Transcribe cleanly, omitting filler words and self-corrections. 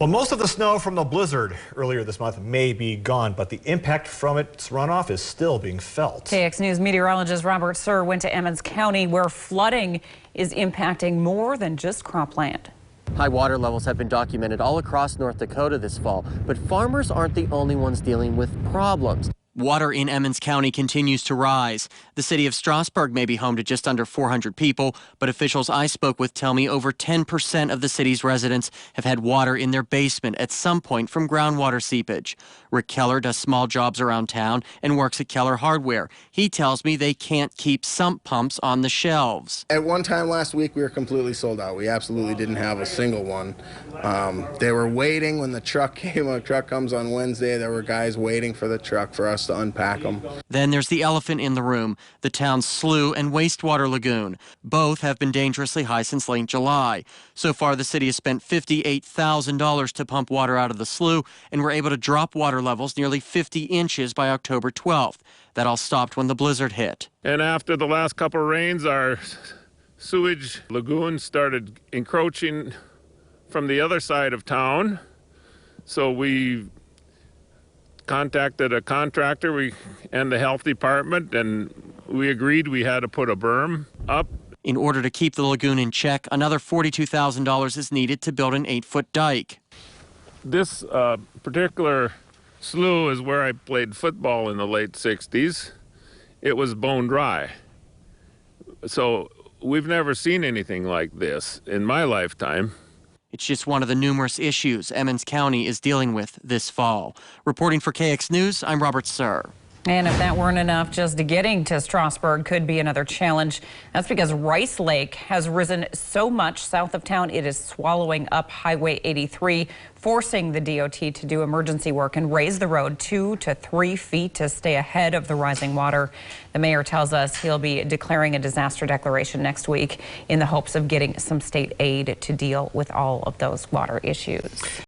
Well, most of the snow from the blizzard earlier this month may be gone, but the impact from its runoff is still being felt. KX News meteorologist Robert Suhr went to Emmons County, where flooding is impacting more than just cropland. High water levels have been documented all across North Dakota this fall, but farmers aren't the only ones dealing with problems. Water in Emmons County continues to rise. The city of Strasburg may be home to just under 400 people, but officials I spoke with tell me over 10% of the city's residents have had water in their basement at some point from groundwater seepage. Rick Keller does small jobs around town and works at Keller Hardware. He tells me they can't keep sump pumps on the shelves. At one time last week, we were completely sold out. We absolutely didn't have a single one. They were waiting when the truck came. When the truck comes on Wednesday, there were guys waiting for the truck for us to unpack them. Then there's the elephant in the room, the town's slough and wastewater lagoon. Both have been dangerously high since late July. So far, the city has spent $58,000 to pump water out of the slough, and we're able to drop water levels nearly 50 inches by October 12th. That all stopped when the blizzard hit. And after the last couple of rains, our sewage lagoon started encroaching from the other side of town. So we contacted a contractor and the health department, and we agreed we had to put a berm up. In order to keep the lagoon in check, another $42,000 is needed to build an 8-foot dike. This particular slough is where I played football in the late 60s. It was bone dry. So we've never seen anything like this in my lifetime. It's just one of the numerous issues Emmons County is dealing with this fall. Reporting for KX News, I'm Robert Suhr. And if that weren't enough, just getting to Strasburg could be another challenge. That's because Rice Lake has risen so much south of town it is swallowing up Highway 83, forcing the DOT to do emergency work and raise the road 2 to 3 feet to stay ahead of the rising water. The mayor tells us he'll be declaring a disaster declaration next week in the hopes of getting some state aid to deal with all of those water issues.